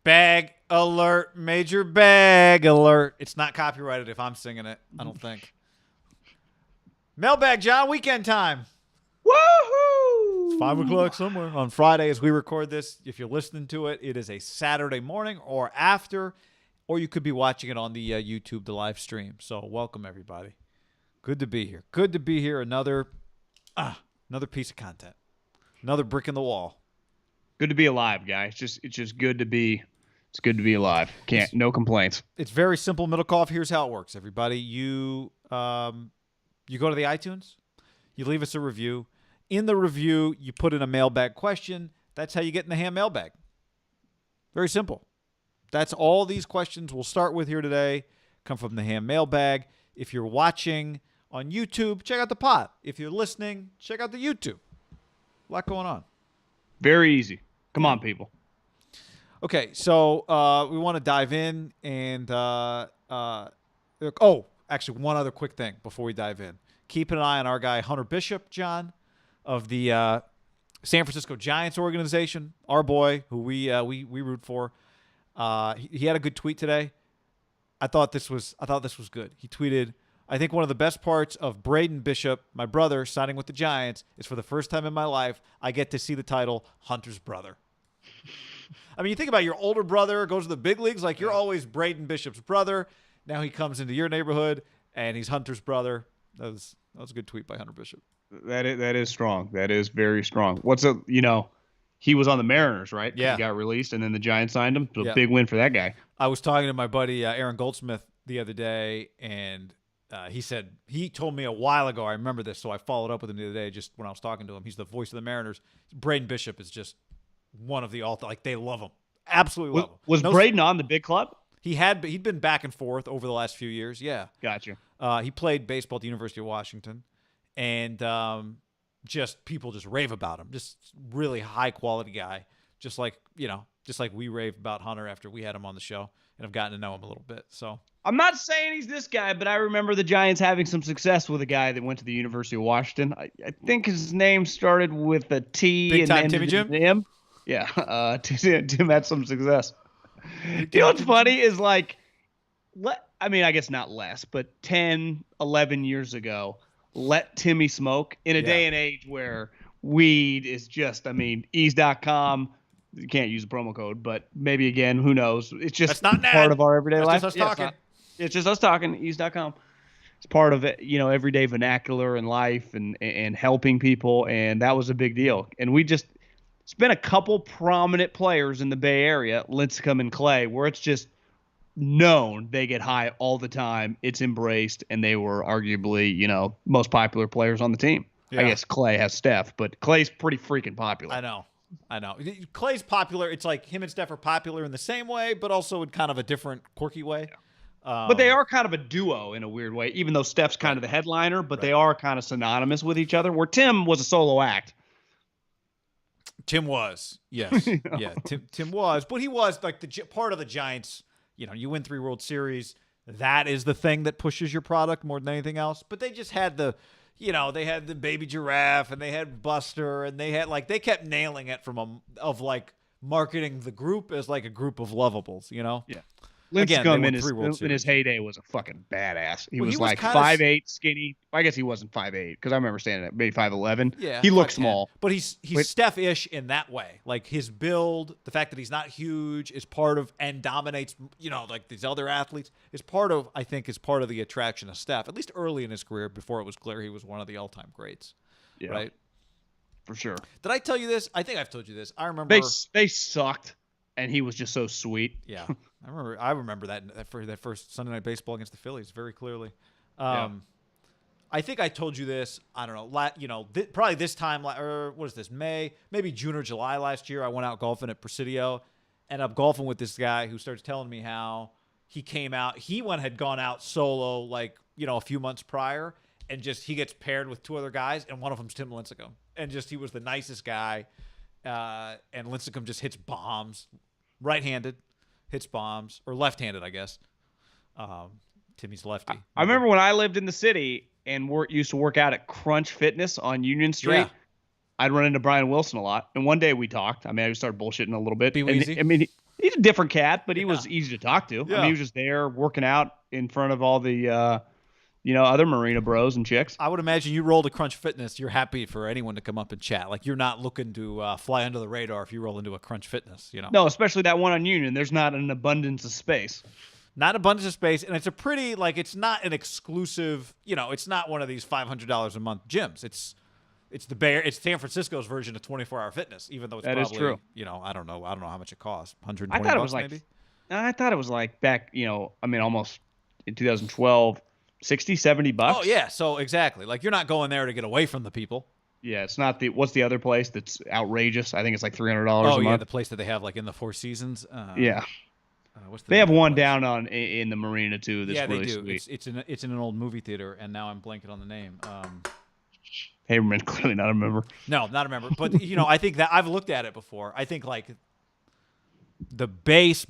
Bag alert, major bag alert. It's not copyrighted if I'm singing it, I don't think. Mailbag, John, weekend time. Woohoo! It's 5 o'clock somewhere on Friday as we record this. If you're listening to it, it is a Saturday morning or after, or you could be watching it on the YouTube, the live stream. So welcome, everybody. Good to be here. Good to be here. Another piece of content. Another brick in the wall. Good to be alive, guys. It's just good to be. It's good to be alive. No complaints. It's very simple. Middle Cough. Here's how it works, everybody. You go to the iTunes. You leave us a review. In the review, you put in a mailbag question. That's how you get in the ham mailbag. Very simple. That's all these questions we'll start with here today come from the ham mailbag. If you're watching on YouTube, check out the pod. If you're listening, check out the YouTube. A lot going on. Very easy. Come on, people. Okay, so we want to dive in and actually one other quick thing before we dive in. Keep an eye on our guy Hunter Bishop, John, of the San Francisco Giants organization. Our boy, who we root for. He had a good tweet today. I thought this was good. He tweeted, "I think one of the best parts of Braden Bishop, my brother, signing with the Giants is for the first time in my life, I get to see the title Hunter's brother." I mean, you think about your older brother goes to the big leagues, like you're always Braden Bishop's brother. Now he comes into your neighborhood and he's Hunter's brother. That was a good tweet by Hunter Bishop. That is strong. That is very strong. He was on the Mariners, right? Yeah. He got released and then the Giants signed him. So Yeah. Big win for that guy. I was talking to my buddy Aaron Goldsmith the other day, and he told me a while ago, I remember this, so I followed up with him the other day just when I was talking to him. He's the voice of the Mariners. Braden Bishop is just one of the they love him. Absolutely love him. Was Braden on the big club? He'd been back and forth over the last few years, yeah. Gotcha. He played baseball at the University of Washington, and people just rave about him. Just really high quality guy. Just like we rave about Hunter after we had him on the show and have gotten to know him a little bit. So I'm not saying he's this guy, but I remember the Giants having some success with a guy that went to the University of Washington. I think his name started with a T. Big and time ended Timmy Jim? in M. Yeah, Tim had some success. You know what's funny is I guess not less, but 10, 11 years ago, let Timmy smoke in a day and age where weed is just, ease.com. You can't use a promo code, but maybe again, who knows? It's just part of our everyday life. Just us talking. It's just us talking, ease.com. It's part of it, everyday vernacular and life and helping people. And that was a big deal. And it's been a couple prominent players in the Bay Area, Lincecum and Clay, where it's just known they get high all the time. It's embraced, and they were arguably, most popular players on the team. Yeah. I guess Clay has Steph, but Clay's pretty freaking popular. I know. Clay's popular. It's like him and Steph are popular in the same way, but also in kind of a different, quirky way. Yeah. But they are kind of a duo in a weird way, even though Steph's kind of the headliner, but they are kind of synonymous with each other, where Tim was a solo act. Tim was, yes. Yeah, Tim was. But he was like part of the Giants. You win 3 World Series. That is the thing that pushes your product more than anything else. But they just had they had the baby giraffe and they had Buster and they had they kept nailing it of marketing the group as a group of lovables, Yeah. Lincecum in his heyday was a fucking badass. He was 5'8", skinny. I guess he wasn't 5'8", because I remember standing at maybe 5'11". Yeah, he looked small. But he's Steph-ish in that way. His build, the fact that he's not huge is part of, and dominates, these other athletes, is part of the attraction of Steph, at least early in his career, before it was clear he was one of the all-time greats. Yeah. Right? For sure. Did I tell you this? I think I've told you this. I remember. They sucked, and he was just so sweet. Yeah. I remember that first Sunday Night Baseball against the Phillies very clearly. I think I told you this. I don't know. Probably this time, or what is this? Maybe June or July last year. I went out golfing at Presidio, and I'm golfing with this guy who starts telling me how he came out. He had gone out solo a few months prior, and he gets paired with 2 other guys, and one of them's Tim Lincecum, and he was the nicest guy. And Lincecum just hits bombs, right-handed. Hits bombs, or left-handed, I guess. Timmy's lefty. I remember when I lived in the city and used to work out at Crunch Fitness on Union Street. Yeah. I'd run into Brian Wilson a lot, and one day we talked. I started bullshitting a little bit. Be easy. He's a different cat, but he was easy to talk to. Yeah. I mean, he was just there working out in front of all the, other Marina bros and chicks. I would imagine you roll to Crunch Fitness. You're happy for anyone to come up and chat. Like you're not looking to fly under the radar if you roll into a Crunch Fitness. No, especially that one on Union. There's not an abundance of space. Not abundance of space, and it's a pretty it's not an exclusive. It's not one of these $500 a month gyms. It's San Francisco's version of 24-hour fitness, even though it's that probably, is true. I don't know how much it costs. $120 I thought it was maybe? I thought it was like back, almost in 2012, $60-$70. Oh yeah, so exactly. Like you're not going there to get away from the people. Yeah, it's not what's the other place that's outrageous? I think it's like $300 a month. Oh yeah, the place that they have like in the Four Seasons. Yeah. They have one down in the marina too. That's really they do. Sweet. It's in an old movie theater, and now I'm blanking on the name. Haberman, clearly not a member. No, not a member. But I think that I've looked at it before. I think like the base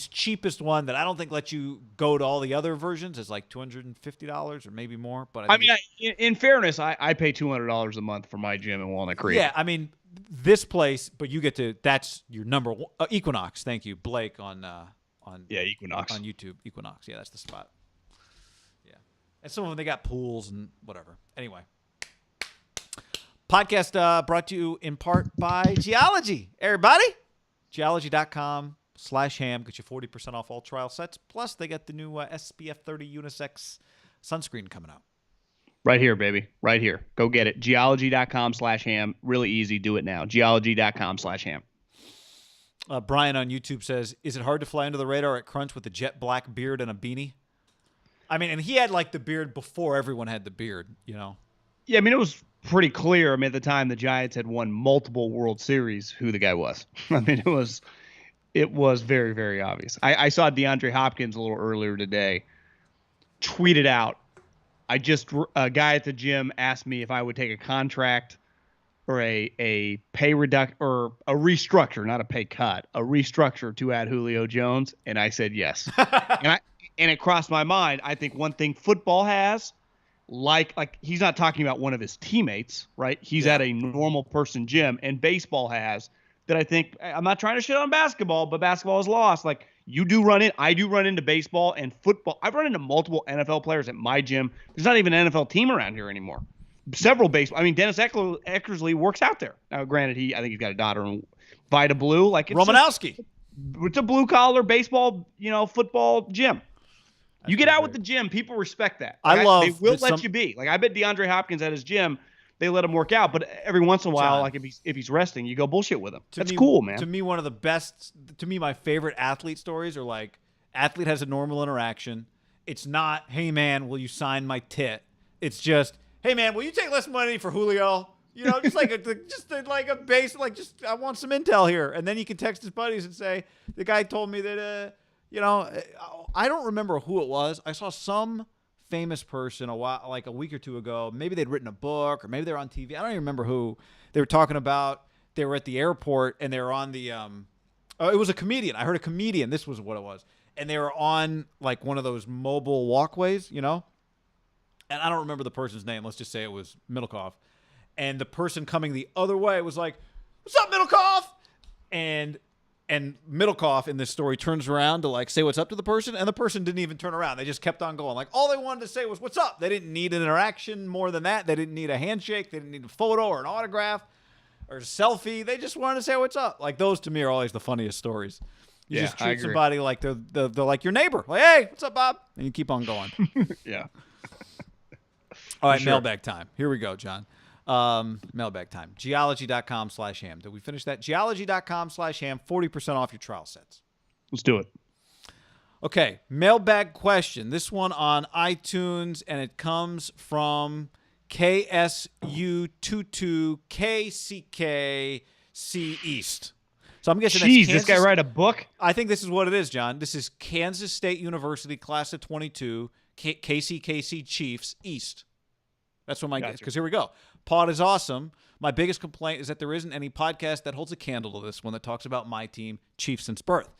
cheapest one that I don't think lets you go to all the other versions is like $250 or maybe more. But in fairness, I pay $200 a month for my gym in Walnut Creek. Yeah, I mean this place, but you get to that's your number one. Equinox. Thank you, Blake on Equinox on YouTube. Equinox. Yeah, that's the spot. Yeah, and some of them they got pools and whatever. Anyway. Podcast brought to you in part by Geology. Everybody, geology.com/ham. Get you 40% off all trial sets. Plus, they got the new SPF 30 unisex sunscreen coming out. Right here, baby. Right here. Go get it. Geology.com/ham. Really easy. Do it now. Geology.com/ham. Brian on YouTube says, is it hard to fly under the radar at Crunch with a jet black beard and a beanie? I mean, and he had like the beard before everyone had the beard, Yeah, I mean, it was pretty clear. I mean, at the time the Giants had won multiple World Series, who the guy was. I mean, it was very, very obvious. I saw DeAndre Hopkins a little earlier today tweeted out, a guy at the gym asked me if I would take a contract or a pay reduction or a restructure, not a pay cut, a restructure to add Julio Jones. And I said, yes. and it crossed my mind. I think one thing football has, like he's not talking about one of his teammates, right? He's at a normal person gym, and baseball has that. I think I'm not trying to shit on basketball, but basketball is lost. Like I do run into baseball and football. I've run into multiple NFL players at my gym. There's not even an NFL team around here anymore. Several baseball. I mean, Dennis Eckersley works out there. Now, granted, I think he's got a daughter in Vita Blue. Like Romanowski. It's a blue collar baseball, football gym. You get out with the gym, people respect that. They will let you be. Like I bet DeAndre Hopkins at his gym, they let him work out, but every once in a while, John, like if he's resting, you go bullshit with him. That's cool, man. To me, one of the best. To me, my favorite athlete stories are like athlete has a normal interaction. It's not, hey man, will you sign my tit? It's just, hey man, will you take less money for Julio? Just like a base, I want some intel here, and then you can text his buddies and say, the guy told me that. I don't remember who it was. I saw some famous person a week or two ago. Maybe they'd written a book, or maybe they're on TV. I don't even remember who. They were talking about. They were at the airport, and they were on the. It was a comedian. I heard a comedian. This was what it was, and they were on like one of those mobile walkways, And I don't remember the person's name. Let's just say it was Middlecoff, and the person coming the other way was like, "What's up, Middlecoff?" And Middlecoff in this story turns around to say what's up to the person, and the person didn't even turn around. They just kept on going. Like all they wanted to say was what's up. They didn't need an interaction more than that. They didn't need a handshake. They didn't need a photo or an autograph or a selfie. They just wanted to say what's up. Like those to me are always the funniest stories. You just treat somebody like they're like your neighbor. Like, hey, what's up, Bob? And you keep on going. Yeah. All right, mailbag time. Here we go, John. Mailbag time. Geology.com/ham. Did we finish that? Geology.com/ham. 40% off your trial sets. Let's do it. Okay. Mailbag question. This one on iTunes, and it comes from KSU22KCKC East. So I'm guessing Jeez, this guy write a book? I think this is what it is, John. This is Kansas State University, class of 22, KCKC Chiefs East. That's what my guess. Because here we go. Pod is awesome. My biggest complaint is that there isn't any podcast that holds a candle to this one that talks about my team, Chiefs, since birth.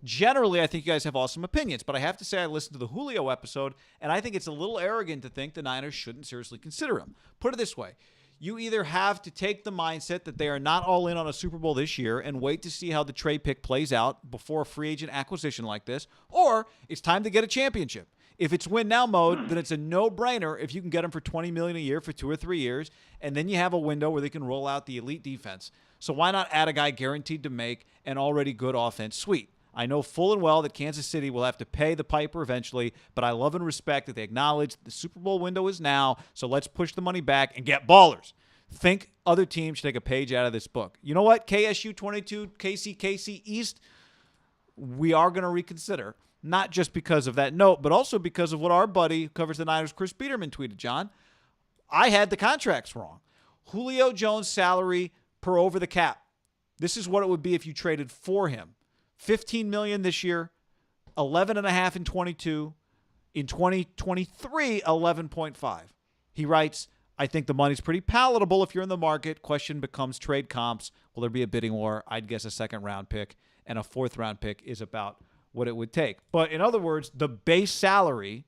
Generally, I think you guys have awesome opinions, but I have to say I listened to the Julio episode, and I think it's a little arrogant to think the Niners shouldn't seriously consider him. Put it this way. You either have to take the mindset that they are not all in on a Super Bowl this year and wait to see how the trade pick plays out before a free agent acquisition like this, or it's time to get a championship. If it's win now mode, then it's a no-brainer if you can get them for $20 million a year for 2 or 3 years, and then you have a window where they can roll out the elite defense. So why not add a guy guaranteed to make an already good offense sweet? I know full and well that Kansas City will have to pay the piper eventually, but I love and respect that they acknowledge the Super Bowl window is now, so let's push the money back and get ballers. Think other teams should take a page out of this book. You know what? KSU 22, KC East, we are going to reconsider, not just because of that note, but also because of what our buddy who covers the Niners, Chris Peterman, tweeted, John. I had the contracts wrong. Julio Jones' salary per over the cap. This is what it would be if you traded for him. $15 million this year, $11.5 in 22. In 2023, 11.5. He writes, I think the money's pretty palatable if you're in the market. Question becomes trade comps. Will there be a bidding war? I'd guess a second-round pick and a fourth-round pick is about what it would take. But in other words, the base salary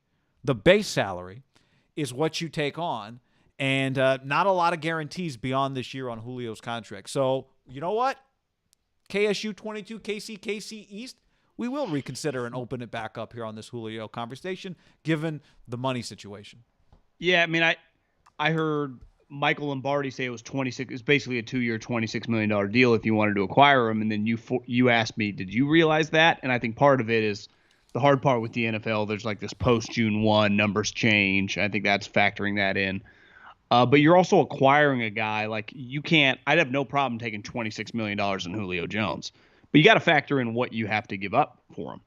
is what you take on, and not a lot of guarantees beyond this year on Julio's contract. So you know what? KSU 22, KC East, we will reconsider and open it back up here on this Julio conversation, given the money situation. Yeah, I mean, I heard Michael Lombardi say it was 26. It's basically a 2-year, $26 million deal if you wanted to acquire him. And then you asked me, did you realize that? And I think part of it is the hard part with the NFL. There's like this post June 1 numbers change. I think that's factoring that in. But you're also acquiring a guy like you can't. I'd have no problem taking $26 million in Julio Jones, but you got to factor in what you have to give up for him.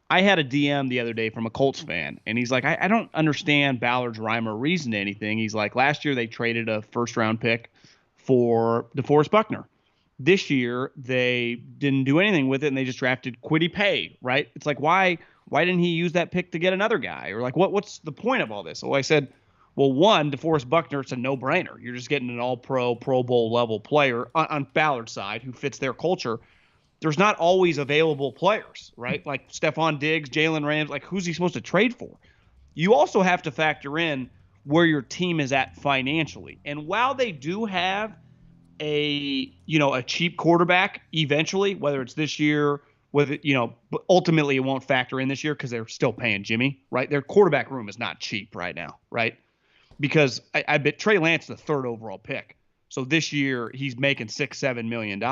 I had a DM the other day from a Colts fan, and he's like, I don't understand Ballard's rhyme or reason to anything. He's like, last year they traded a first-round pick for DeForest Buckner. This year they didn't do anything with it, and they just drafted Kwity Paye, right? It's like, why didn't he use that pick to get another guy? Or like, what's the point of all this? So I said, well, one, DeForest Buckner, it's a no-brainer. You're just getting an all-pro, Pro Bowl level player on Ballard's side who fits their culture. There's not always available players, right? Like Stephon Diggs, Jalen Rams, like who's he supposed to trade for? You also have to factor in where your team is at financially. And while they do have a cheap quarterback eventually, whether it's this year, but ultimately it won't factor in this year because they're still paying Jimmy, right? Their quarterback room is not cheap right now, right? Because I bet Trey Lance is the third overall pick. So this year he's making $6-7 million.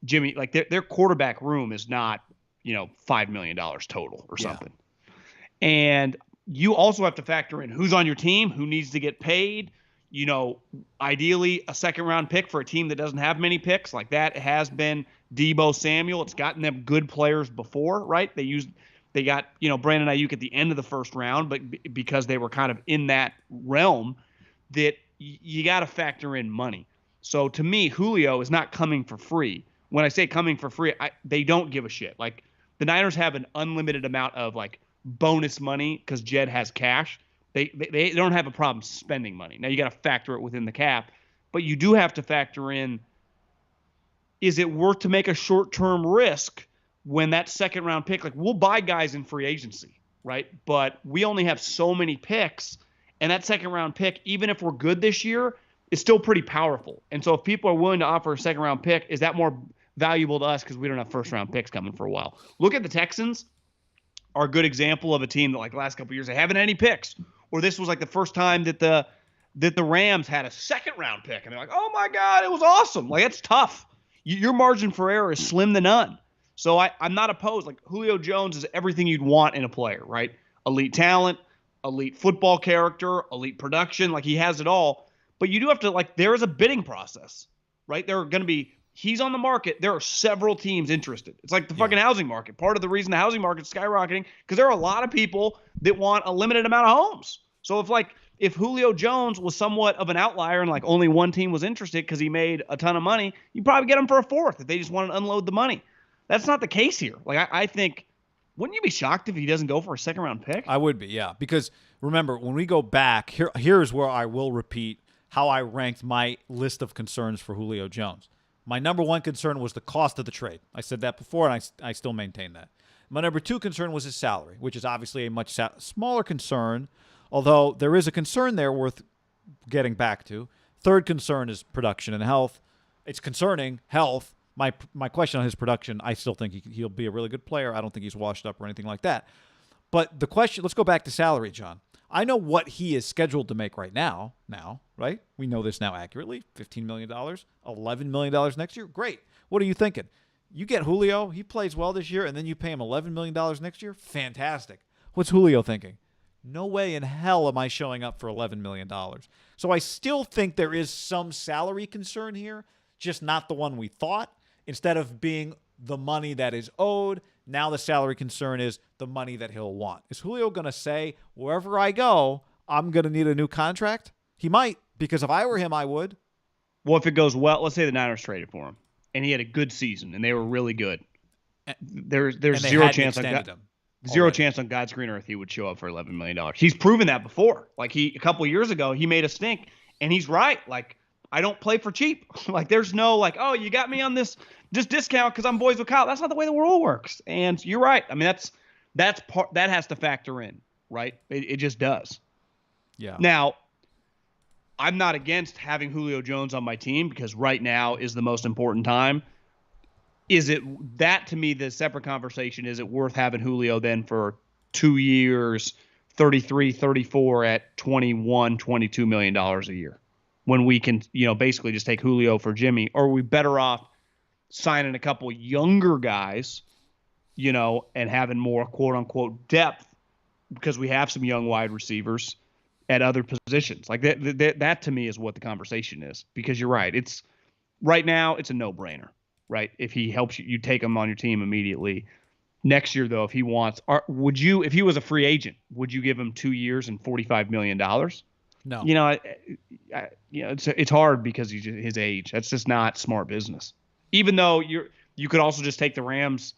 Jimmy, like their quarterback room is not, $5 million total or something. Yeah. And you also have to factor in who's on your team, who needs to get paid. Ideally a second round pick for a team that doesn't have many picks. Like that has been Deebo Samuel. It's gotten them good players before, right? They got, Brandon Ayuk at the end of the first round, but because they were kind of in that realm that you got to factor in money. So to me, Julio is not coming for free. When I say coming for free, they don't give a shit. Like the Niners have an unlimited amount of like bonus money because Jed has cash. They don't have a problem spending money. Now you got to factor it within the cap, but you do have to factor in, is it worth to make a short-term risk when that second round pick, like we'll buy guys in free agency, right? But we only have so many picks, and that second round pick, even if we're good this year, is still pretty powerful. And so if people are willing to offer a second round pick, is that more valuable to us because we don't have first round picks coming for a while? Look at the Texans, are a good example of a team that like the last couple of years they haven't had any picks. Or this was like the first time that the Rams had a second round pick, and they're like, oh my God, it was awesome. Like it's tough. Your margin for error is slim to none. So I'm not opposed. Like Julio Jones is everything you'd want in a player, right? Elite talent, elite football character, elite production. Like he has it all. But you do have to, like, there is a bidding process, right? There are going to be, he's on the market. There are several teams interested. It's like the fucking housing market. Part of the reason the housing market's skyrocketing because there are a lot of people that want a limited amount of homes. So if Julio Jones was somewhat of an outlier and like only one team was interested because he made a ton of money, you probably get him for a fourth if they just want to unload the money. That's not the case here. Like I think, wouldn't you be shocked if he doesn't go for a second round pick? I would be, yeah. Because remember, when we go back, here's where I will repeat how I ranked my list of concerns for Julio Jones. My number one concern was the cost of the trade. I said that before, and I still maintain that. My number two concern was his salary, which is obviously a much smaller concern, although there is a concern there worth getting back to. Third concern is production and health. It's concerning health. My question on his production, I still think he'll be a really good player. I don't think he's washed up or anything like that. But the question, let's go back to salary, John. I know what he is scheduled to make right now, right? We know this now accurately. $15 million, $11 million next year. Great. What are you thinking? You get Julio, he plays well this year, and then you pay him $11 million next year? Fantastic. What's Julio thinking? No way in hell am I showing up for $11 million. So I still think there is some salary concern here, just not the one we thought. Instead of being the money that is owed, now the salary concern is the money that he'll want. Is Julio going to say, wherever I go, I'm going to need a new contract? He might, because if I were him, I would. Well, if it goes well, let's say the Niners traded for him, and he had a good season, and they were really good. There's zero chance on God's green earth he would show up for $11 million. He's proven that before. Like a couple of years ago, he made a stink, and he's right. Like, I don't play for cheap. Like, there's no like, oh, you got me on this discount because I'm boys with Kyle. That's not the way the world works. And you're right. I mean, that's part that has to factor in, right? It just does. Yeah. Now, I'm not against having Julio Jones on my team because right now is the most important time. Is it that to me, the separate conversation, is it worth having Julio then for 2 years, 33, 34 at $21, $22 million a year? When we can, basically just take Julio for Jimmy, or are we better off signing a couple younger guys, and having more quote unquote depth because we have some young wide receivers at other positions? Like that to me is what the conversation is, because you're right. It's right now it's a no brainer, right? If he helps you take him on your team immediately. Next year though, if he wants, if he was a free agent, would you give him 2 years and $45 million? No. It's hard because he's his age. That's just not smart business. Even though you could also just take the Rams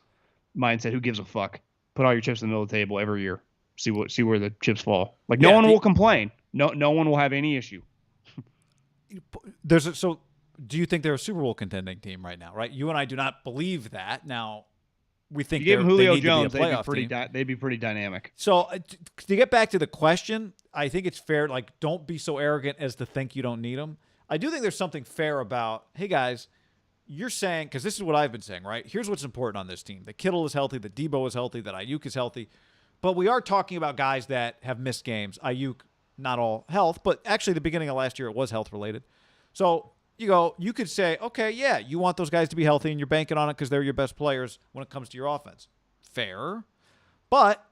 mindset, who gives a fuck? Put all your chips in the middle of the table every year. See where the chips fall. Like no one will complain. No one will have any issue. So do you think they're a Super Bowl contending team right now, right? You and I do not believe that. Now, we think you give Julio they Jones, they'd be pretty dynamic. So to get back to the question, I think it's fair. Like, don't be so arrogant as to think you don't need him. I do think there's something fair about, hey guys, you're saying, because this is what I've been saying, right? Here's what's important on this team: that Kittle is healthy, that Debo is healthy, that Ayuk is healthy. But we are talking about guys that have missed games. Ayuk, not all health, but actually the beginning of last year it was health related. So you could say, okay, yeah, you want those guys to be healthy and you're banking on it because they're your best players when it comes to your offense. Fair. But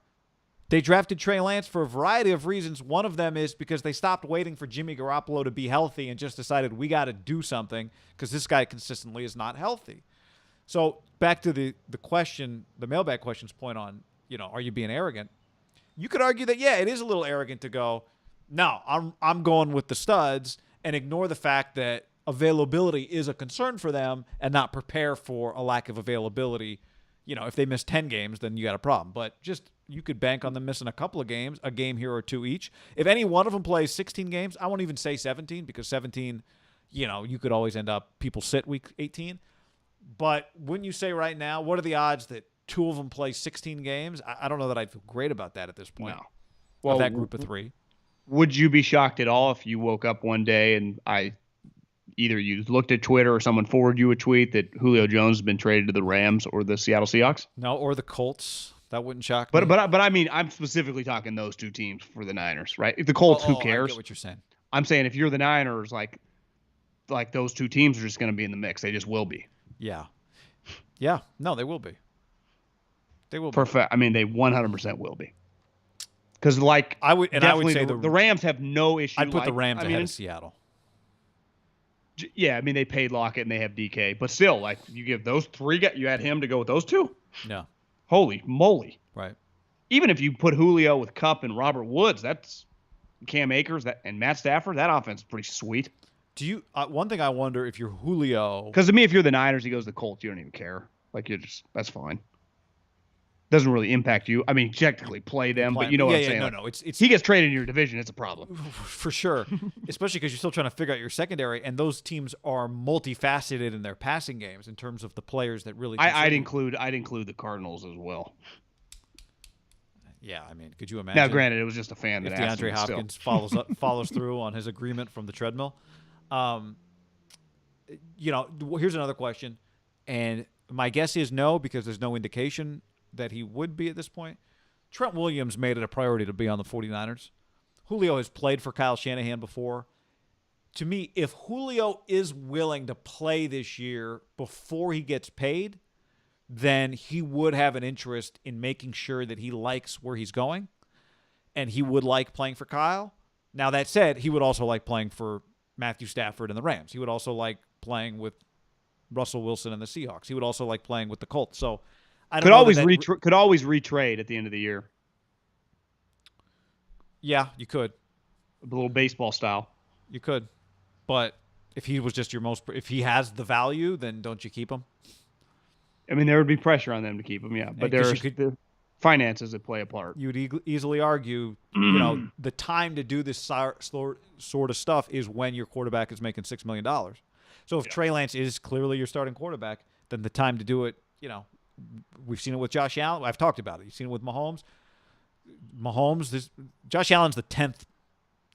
they drafted Trey Lance for a variety of reasons. One of them is because they stopped waiting for Jimmy Garoppolo to be healthy and just decided we got to do something because this guy consistently is not healthy. So back to the question, the mailbag question's point on, are you being arrogant? You could argue that, yeah, it is a little arrogant to go, no, I'm going with the studs and ignore the fact that availability is a concern for them and not prepare for a lack of availability. If they miss 10 games, then you got a problem. But just you could bank on them missing a couple of games, a game here or two each. If any one of them plays 16 games, I won't even say 17 because 17, you could always end up people sit week 18. But wouldn't you say right now, what are the odds that two of them play 16 games? I don't know that I'd feel great about that at this point. No. Well, that group of three. Would you be shocked at all if you woke up one day and either you looked at Twitter or someone forwarded you a tweet that Julio Jones has been traded to the Rams or the Seattle Seahawks? No, or the Colts. That wouldn't shock me. But I mean, I'm specifically talking those two teams for the Niners, right? If the Colts, who cares? I get what you're saying. I'm saying if you're the Niners, like those two teams are just going to be in the mix. They just will be. Yeah. Yeah. No, they will be. They will be. Perfect. I mean, they 100% will be. Because I would say the Rams have no issue. I'd put the Rams ahead of Seattle. Yeah, I mean, they paid Lockett and they have DK, but still, you give those three guys, you had him to go with those two. Yeah. Holy moly! Right. Even if you put Julio with Kupp and Robert Woods, that's Cam Akers and Matt Stafford. That offense is pretty sweet. Do you? One thing I wonder if you're Julio, because to me, if you're the Niners, he goes to the Colts. You don't even care. That's fine. Doesn't really impact you. I mean, technically play them, but you know what I'm saying. No. It's he gets traded in your division. It's a problem for sure, especially because you're still trying to figure out your secondary, and those teams are multifaceted in their passing games in terms of the players that really. I'd include the Cardinals as well. Yeah, I mean, could you imagine? Now, granted, it was just a fan that if asked DeAndre Hopkins follows through on his agreement from the treadmill. Um, here's another question, and my guess is no, because there's no indication that he would be at this point. Trent Williams made it a priority to be on the 49ers. Julio has played for Kyle Shanahan before. To me, if Julio is willing to play this year before he gets paid, then he would have an interest in making sure that he likes where he's going, and he would like playing for Kyle. Now, that said, he would also like playing for Matthew Stafford and the Rams. He would also like playing with Russell Wilson and the Seahawks. He would also like playing with the Colts. So I don't know. Could always retrade at the end of the year. Yeah, you could. A little baseball style. You could. But if he was just if he has the value, then don't you keep him? I mean, there would be pressure on them to keep him, yeah. But there's the finances that play a part. You would easily argue, the time to do this sort of stuff is when your quarterback is making $6 million. So if Trey Lance is clearly your starting quarterback, then the time to do it, we've seen it with Josh Allen. I've talked about it. You've seen it with Mahomes. Josh Allen's the 10th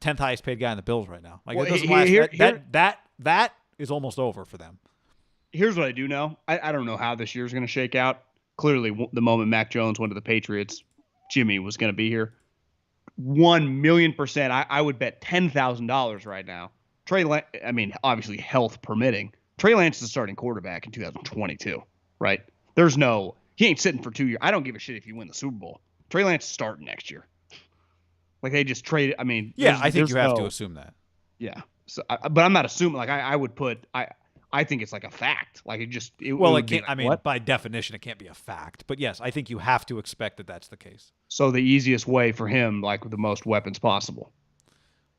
highest paid guy in the Bills right now. Like, it doesn't last. That is almost over for them. Here's what I do know. I don't know how this year's going to shake out. Clearly, the moment Mac Jones went to the Patriots, Jimmy was going to be here. 1,000,000%. I would bet $10,000 right now. Trey Lance, I mean, obviously health permitting, Trey Lance is the starting quarterback in 2022, right? He ain't sitting for 2 years. I don't give a shit if you win the Super Bowl. Trey Lance is starting next year. Like, they just traded. I mean, yeah, I think you have to assume that. Yeah. So, but I'm not assuming. Like, I would put. I think it's like a fact. Like, it can't. I mean, what? By definition, it can't be a fact. But yes, I think you have to expect that that's the case. So the easiest way for him, like, with the most weapons possible,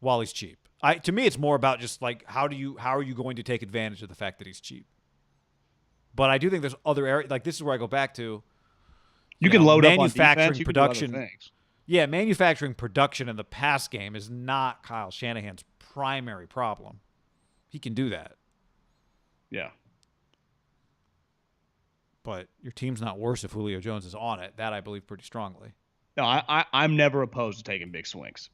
while he's cheap. To me, it's more about just like how are you going to take advantage of the fact that he's cheap. But I do think there's other areas. Like, this is where I go back to. You can load up on manufacturing defense, production. Yeah, manufacturing production in the pass game is not Kyle Shanahan's primary problem. He can do that. Yeah. But your team's not worse if Julio Jones is on it. That I believe pretty strongly. No, I'm never opposed to taking big swings.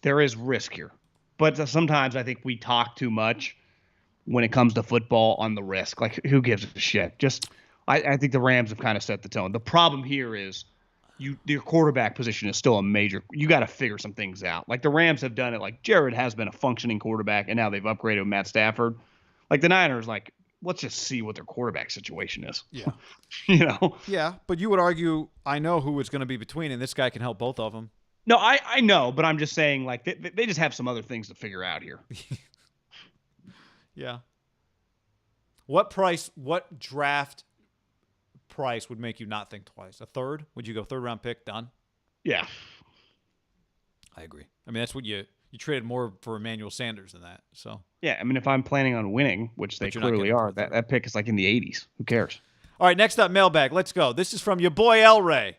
There is risk here. But sometimes I think we talk too much when it comes to football on the risk. Like, who gives a shit? I think the Rams have kind of set the tone. The problem here is your quarterback position is still a major. You got to figure some things out. Like, the Rams have done it. Like, Jared has been a functioning quarterback, and now they've upgraded with Matt Stafford. Like, the Niners, like, let's just see what their quarterback situation is. Yeah. Yeah, but you would argue, I know who it's going to be between, and this guy can help both of them. No, I know, but I'm just saying, like, they just have some other things to figure out here. Yeah. What draft price would make you not think twice? A third? Would you go third round pick, done? Yeah. I agree. I mean, that's what you traded more for Emmanuel Sanders than that. So yeah, I mean, if I'm planning on winning, which they clearly are, that pick is like in the 80s. Who cares? All right, next up, mailbag. Let's go. This is from your boy El Rey.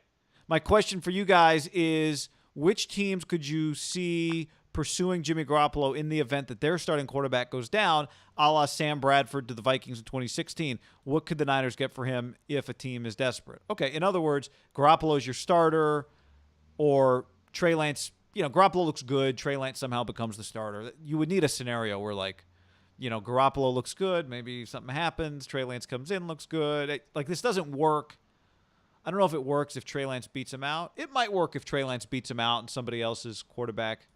My question for you guys is, which teams could you see pursuing Jimmy Garoppolo in the event that their starting quarterback goes down, a la Sam Bradford to the Vikings in 2016? What could the Niners get for him if a team is desperate? Okay, in other words, Garoppolo is your starter, or Trey Lance. Garoppolo looks good. Trey Lance somehow becomes the starter. You would need a scenario where, like, Garoppolo looks good. Maybe something happens. Trey Lance comes in, looks good. This doesn't work. I don't know if it works if Trey Lance beats him out. It might work if Trey Lance beats him out and somebody else's quarterback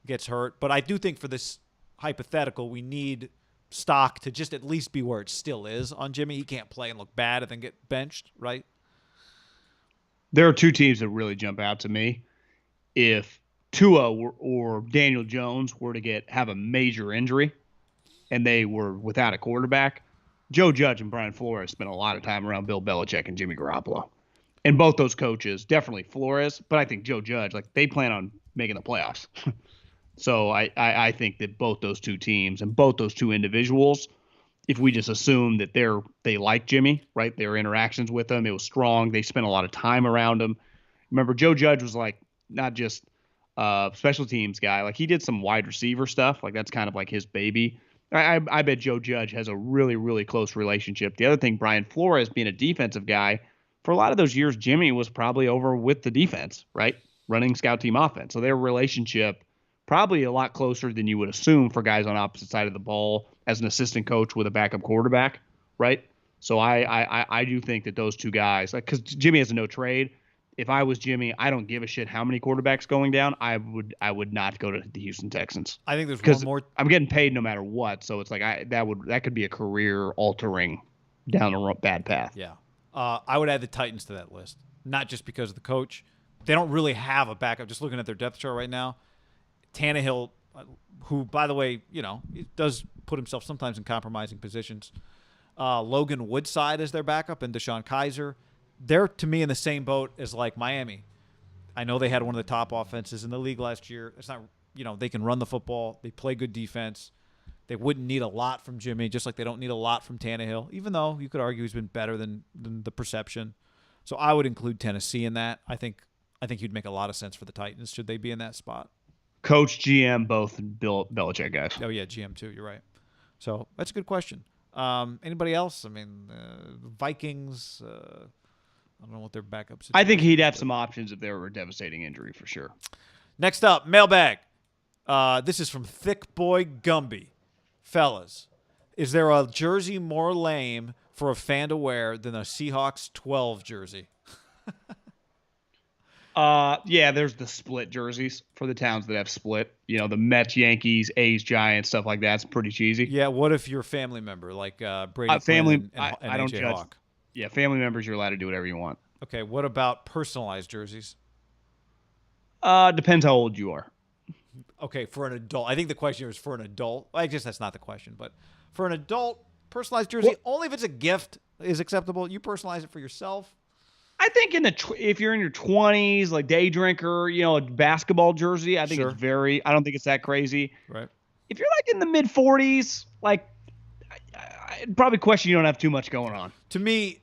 gets hurt. But I do think for this hypothetical, we need stock to just at least be where it still is on Jimmy. He can't play and look bad and then get benched, right? There are two teams that really jump out to me. If Tua or Daniel Jones were to have a major injury and they were without a quarterback, Joe Judge and Brian Flores spent a lot of time around Bill Belichick and Jimmy Garoppolo. And both those coaches, definitely Flores, but I think Joe Judge, like, they plan on making the playoffs. So I think that both those two teams and both those two individuals, if we just assume that they like Jimmy, right, their interactions with him, it was strong. They spent a lot of time around him. Remember, Joe Judge was like not just a special teams guy. Like, he did some wide receiver stuff. Like, that's kind of like his baby. I bet Joe Judge has a really, really close relationship. The other thing, Brian Flores being a defensive guy, for a lot of those years, Jimmy was probably over with the defense, right, running scout team offense. So their relationship probably a lot closer than you would assume for guys on opposite side of the ball as an assistant coach with a backup quarterback, right? So I do think that those two guys, like, because Jimmy has a no trade. If I was Jimmy, I don't give a shit how many quarterbacks going down. I would not go to the Houston Texans. I think there's one more. I'm getting paid no matter what, so it's like that could be a career altering down a bad path. Yeah, I would add the Titans to that list, not just because of the coach. They don't really have a backup. Just looking at their depth chart right now, Tannehill, who, by the way, does put himself sometimes in compromising positions. Logan Woodside is their backup, and Deshaun Kaiser. They're, to me, in the same boat as, like, Miami. I know they had one of the top offenses in the league last year. It's not, they can run the football. They play good defense. They wouldn't need a lot from Jimmy, just like they don't need a lot from Tannehill, even though you could argue he's been better than the perception. So I would include Tennessee in that. I think he'd make a lot of sense for the Titans should they be in that spot. Coach, GM, both Bill Belichick guys. Oh, yeah, GM too. You're right. So that's a good question. Anybody else? I mean, Vikings. I don't know what their backups are. I think he'd have some options if there were a devastating injury for sure. Next up, mailbag. This is from Thick Boy Gumby. Fellas, is there a jersey more lame for a fan to wear than a Seahawks 12 jersey? Yeah, there's the split jerseys for the towns that have split. The Mets, Yankees, A's, Giants, stuff like that's pretty cheesy. Yeah, what if you're a family member like Brady family and I don't AJ judge. Hawk? Yeah, family members, you're allowed to do whatever you want. Okay, what about personalized jerseys? Depends how old you are. Okay, for an adult. I think the question here is for an adult. I guess that's not the question, but for an adult, personalized jersey, only if it's a gift is acceptable. You personalize it for yourself. I think if you're in your 20s, like day drinker, a basketball jersey, I think it's I don't think it's that crazy. Right. If you're like in the mid 40s, like I'd probably question you don't have too much going on. To me,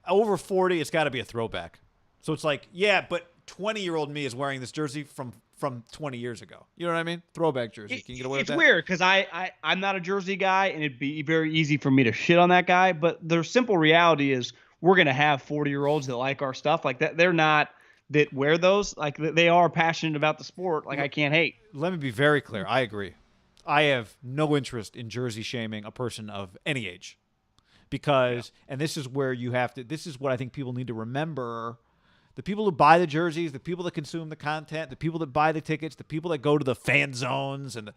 over 40, it's got to be a throwback. So it's like, yeah, but 20-year-old me is wearing this jersey from 20 years ago. You know what I mean? Throwback jersey. Can you get away with that? It's weird because I'm not a jersey guy, and it'd be very easy for me to shit on that guy. But the simple reality is we're going to have 40-year-olds that like our stuff. Like that, they're not that wear those. Like they are passionate about the sport. Like I can't hate. Let me be very clear. I agree. I have no interest in jersey shaming a person of any age because, and this is where this is what I think people need to remember. The people who buy the jerseys, the people that consume the content, the people that buy the tickets, the people that go to the fan zones, and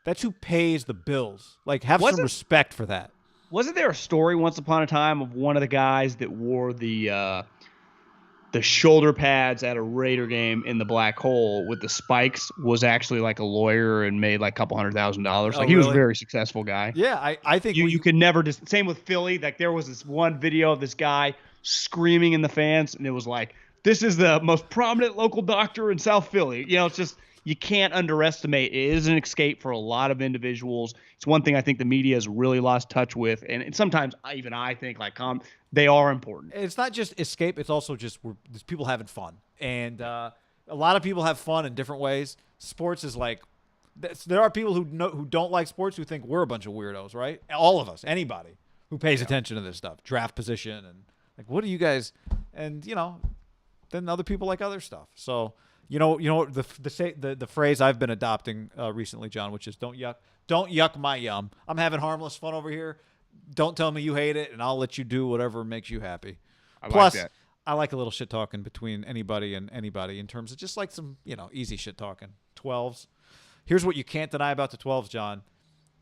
that's who pays the bills. Like, have some respect for that. Wasn't there a story once upon a time of one of the guys that wore the shoulder pads at a Raider game in the black hole with the spikes was actually like a lawyer and made like a couple $100,000. Like he was a very successful guy. Yeah, I think you can never same with Philly. Like there was this one video of this guy screaming in the fans, and it was like, this is the most prominent local doctor in South Philly. It's just, you can't underestimate. It is an escape for a lot of individuals. It's one thing I think the media has really lost touch with, and sometimes even I think they are important. It's not just escape; it's also just there's people having fun, and a lot of people have fun in different ways. Sports is like, there are people who don't like sports who think we're a bunch of weirdos, right? All of us, anybody who pays attention to this stuff, draft position and. Like, what do you guys, and then other people like other stuff. So, the phrase I've been adopting recently, John, which is don't yuck my yum. I'm having harmless fun over here. Don't tell me you hate it, and I'll let you do whatever makes you happy. Plus, like that. I like a little shit talking between anybody and anybody in terms of just like some, easy shit talking. 12s. Here's what you can't deny about the 12s, John.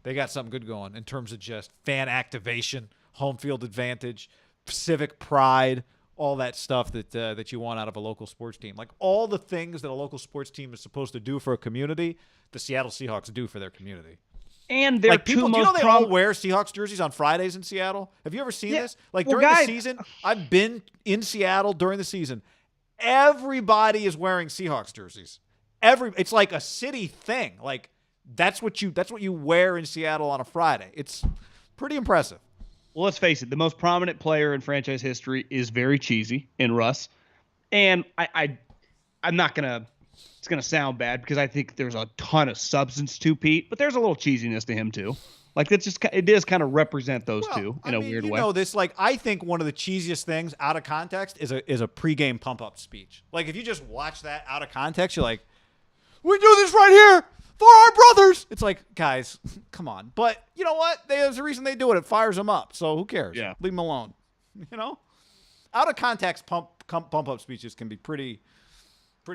They got something good going in terms of just fan activation, home field advantage, civic pride, all that stuff that you want out of a local sports team. Like all the things that a local sports team is supposed to do for a community, the Seattle Seahawks do for their community. And they're people, do you know they all wear Seahawks jerseys on Fridays in Seattle? Have you ever seen this? During the season, I've been in Seattle during the season. Everybody is wearing Seahawks jerseys. It's like a city thing. Like that's what you wear in Seattle on a Friday. It's pretty impressive. Well, let's face it. The most prominent player in franchise history is very cheesy in Russ. And I'm not going to – it's going to sound bad because I think there's a ton of substance to Pete, but there's a little cheesiness to him too. Like it does kind of represent those two in a weird way. I think one of the cheesiest things out of context is a pregame pump-up speech. Like if you just watch that out of context, you're like, We do this right here for our brothers. It's like, guys, come on. But you know what? There's a reason they do it. It fires them up. So who cares? Yeah. Leave them alone. Out of context pump up speeches can be pretty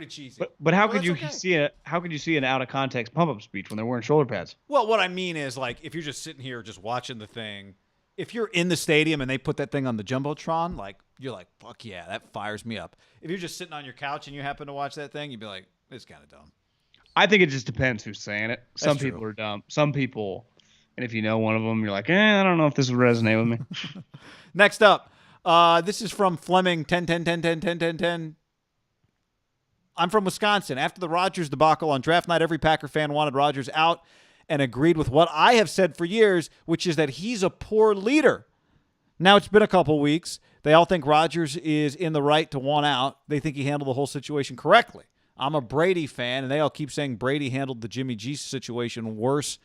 cheesy. But how could you see it? How could you see an out of context pump up speech when they're wearing shoulder pads? Well, what I mean is, like, if you're just sitting here just watching the thing, if you're in the stadium and they put that thing on the Jumbotron, like, you're like, fuck yeah, that fires me up. If you're just sitting on your couch and you happen to watch that thing, you'd be like, it's kind of dumb. I think it just depends who's saying it. Some That's people true. are dumb. Some people, and if you know one of them, you're like, I don't know if this would resonate with me. Next up, this is from Fleming 10. I'm from Wisconsin. After the Rodgers debacle on draft night, every Packer fan wanted Rodgers out and agreed with what I have said for years, which is that he's a poor leader. Now it's been a couple weeks. They all think Rodgers is in the right to want out. They think he handled the whole situation correctly. I'm a Brady fan, and they all keep saying Brady handled the Jimmy G situation worse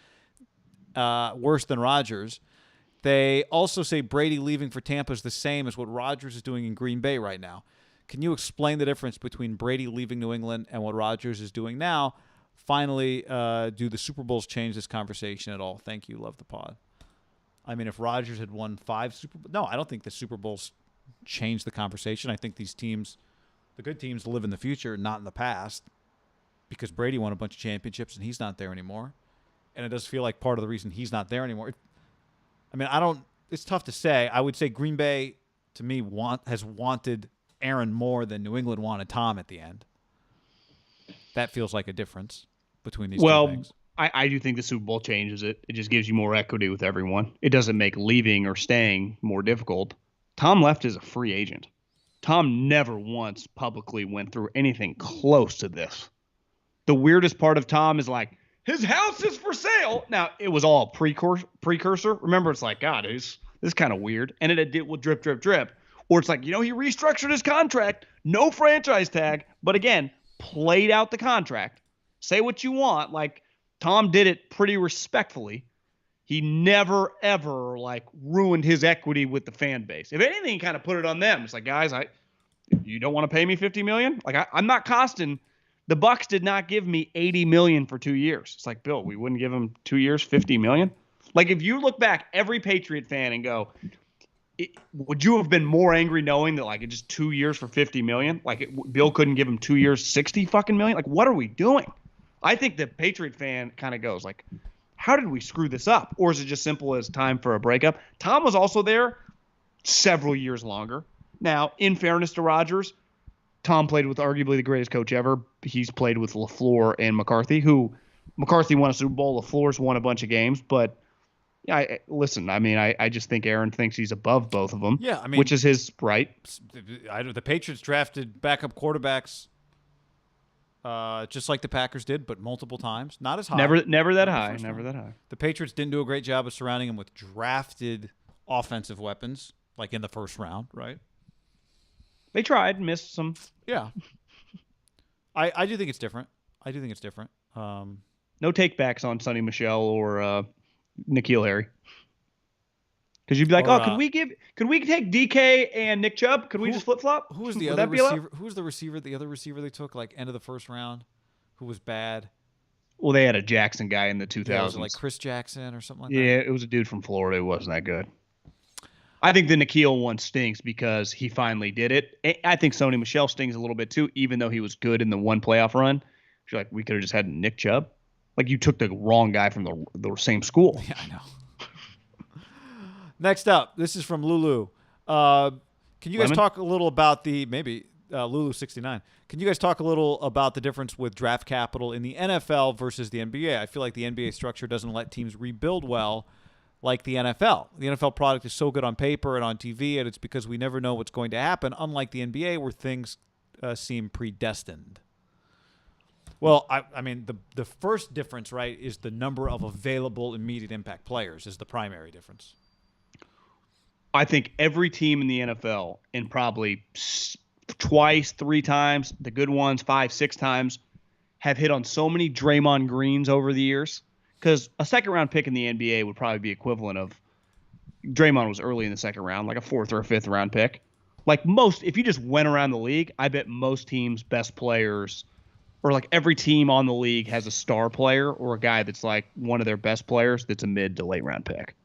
than Rodgers. They also say Brady leaving for Tampa is the same as what Rodgers is doing in Green Bay right now. Can you explain the difference between Brady leaving New England and what Rodgers is doing now? Finally, do the Super Bowls change this conversation at all? Thank you. Love the pod. I mean, if Rodgers had won 5 Super Bowls, no, I don't think the Super Bowls change the conversation. I think these teams, the good teams, live in the future, not in the past, because Brady won a bunch of championships and he's not there anymore. And it does feel like part of the reason he's not there anymore. I mean, it's tough to say. I would say Green Bay, to me, has wanted Aaron more than New England wanted Tom at the end. That feels like a difference between these two things. I do think the Super Bowl changes it. It just gives you more equity with everyone. It doesn't make leaving or staying more difficult. Tom left as a free agent. Tom never once publicly went through anything close to this. The weirdest part of Tom is like, his house is for sale. Now, it was all precursor. Remember, it's like, God, this is kind of weird. And it did with drip, drip, drip. Or it's like, he restructured his contract, no franchise tag, but again, played out the contract. Say what you want. Like, Tom did it pretty respectfully. He never, ever, ruined his equity with the fan base. If anything, he kind of put it on them. It's like, guys, you don't want to pay me $50 million? I'm not costing. The Bucs did not give me $80 million for 2 years. It's like, Bill, we wouldn't give him 2 years, $50 million? Like, if you look back, every Patriot fan and go, would you have been more angry knowing that it's just 2 years for $50 million? Bill couldn't give him 2 years, $60 fucking million? Like, what are we doing? I think the Patriot fan kind of goes like, how did we screw this up? Or is it just simple as time for a breakup? Tom was also there several years longer. Now, in fairness to Rodgers, Tom played with arguably the greatest coach ever. He's played with LaFleur and McCarthy, who McCarthy won a Super Bowl. LaFleur's won a bunch of games, but I just think Aaron thinks he's above both of them. Yeah, I mean, which is his right. The Patriots drafted backup quarterbacks, just like the Packers did, but multiple times. Not as high. Never that high. Never that high. The Patriots didn't do a great job of surrounding him with drafted offensive weapons, like in the first round, right? They tried, missed some. Yeah. I do think it's different. No takebacks on Sonny Michel or N'Keal Harry. Because you'd be like, could we take DK and Nick Chubb? Could we just flip flop? Who was the other receiver? Who was the receiver? The other receiver they took end of the first round, who was bad? Well, they had a Jackson guy in the 2000s. Yeah, was it like Chris Jackson or something like that? Yeah, it was a dude from Florida who wasn't that good. I think the N'Keal one stings because he finally did it. I think Sonny Michel stings a little bit too, even though he was good in the one playoff run. You're like, we could have just had Nick Chubb. Like, you took the wrong guy from the same school. Yeah, I know. Next up, this is from Lulu. Can you guys talk a little about Lulu69? Can you guys talk a little about the difference with draft capital in the NFL versus the NBA? I feel like the NBA structure doesn't let teams rebuild well like the NFL. The NFL product is so good on paper and on TV, and it's because we never know what's going to happen, unlike the NBA where things seem predestined. Well, I mean, the first difference, right, is the number of available immediate impact players is the primary difference. I think every team in the NFL, and probably twice, 3 times, the good ones 5, 6 times, have hit on so many Draymond Greens over the years. Because a second-round pick in the NBA would probably be equivalent of Draymond was early in the second round, like a 4th or a 5th round pick. Like if you just went around the league, I bet most teams' best players or like every team on the league has a star player or a guy that's like one of their best players that's a mid to late round pick.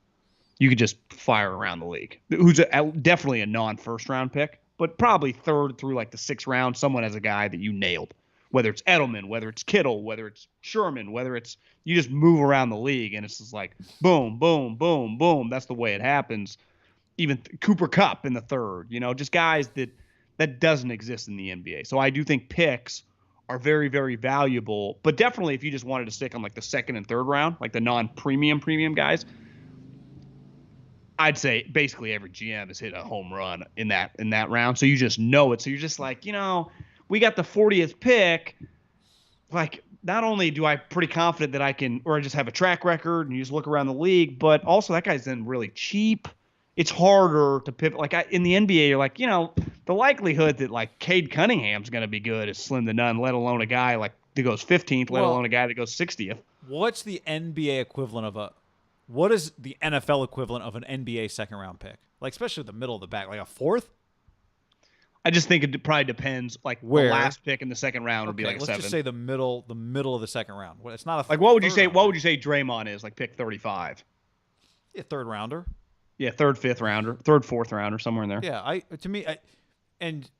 You could just fire around the league. Who's definitely a non-first round pick, but probably third through like the sixth round, someone has a guy that you nailed. Whether it's Edelman, whether it's Kittle, whether it's Sherman, whether it's you just move around the league and it's just like boom, boom, boom, boom. That's the way it happens. Even Cooper Kupp in the third, just guys that doesn't exist in the NBA. So I do think picks are very, very valuable. But definitely if you just wanted to stick on like the second and third round, like the non-premium guys, I'd say basically every GM has hit a home run in that round. So you just know it. So you're just like, we got the 40th pick. Like, not only do I pretty confident that I can, or I just have a track record and you just look around the league, but also that guy's then really cheap. It's harder to pivot. Like in the NBA, you're like, the likelihood that like Cade Cunningham's going to be good is slim to none, let alone a guy like that goes 15th, let alone a guy that goes 60th. What's the NBA equivalent of what is the NFL equivalent of an NBA second round pick? Like, especially the middle of the back, like a fourth? I just think it probably depends. Like where the last pick in the second round would be like a 7. Let's just say the middle of the second round. Well, it's not a like what would you say? What would you say Draymond is like pick 35? Yeah, third rounder. Yeah, third, fifth rounder, third, fourth rounder, somewhere in there. Yeah, and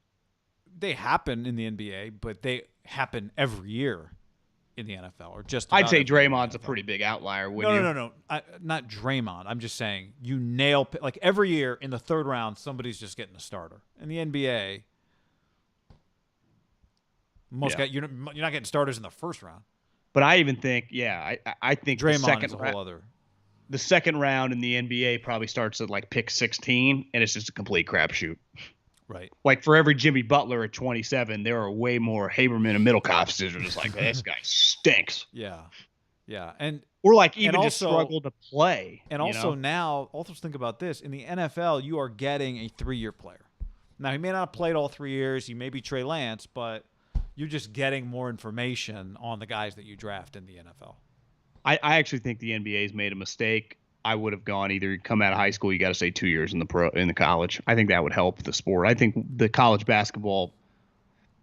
they happen in the NBA, but they happen every year in the NFL, or just. I'd say Draymond's a pretty big outlier. No. Not Draymond. I'm just saying you nail like every year in the third round, somebody's just getting a starter. In the NBA, guys, you're not getting starters in the first round. But I even think, I think Draymond is a whole other. The second round in the NBA probably starts at like pick 16, and it's just a complete crapshoot. Right. Like for every Jimmy Butler at 27, there are way more Haberman and Middlecoffs that are just like, this guy stinks. Yeah. Or like even just struggle to play. And also now, also think about this. In the NFL, you are getting a 3-year player. Now, he may not have played all 3 years. He may be Trey Lance, but you're just getting more information on the guys that you draft in the NFL. I actually think the NBA's made a mistake. I would have gone either come out of high school, you got to stay 2 years in the college. I think that would help the sport. I think the college basketball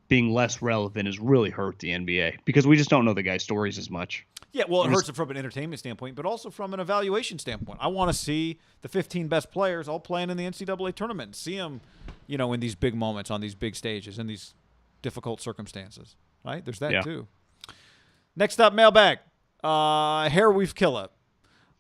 being less relevant has really hurt the NBA because we just don't know the guy's stories as much. Yeah, well, it hurts it from an entertainment standpoint, but also from an evaluation standpoint. I want to see the 15 best players all playing in the NCAA tournament and see them, in these big moments, on these big stages, in these difficult circumstances. Right? There's that too. Next up, mailbag. Hair Weave Killer.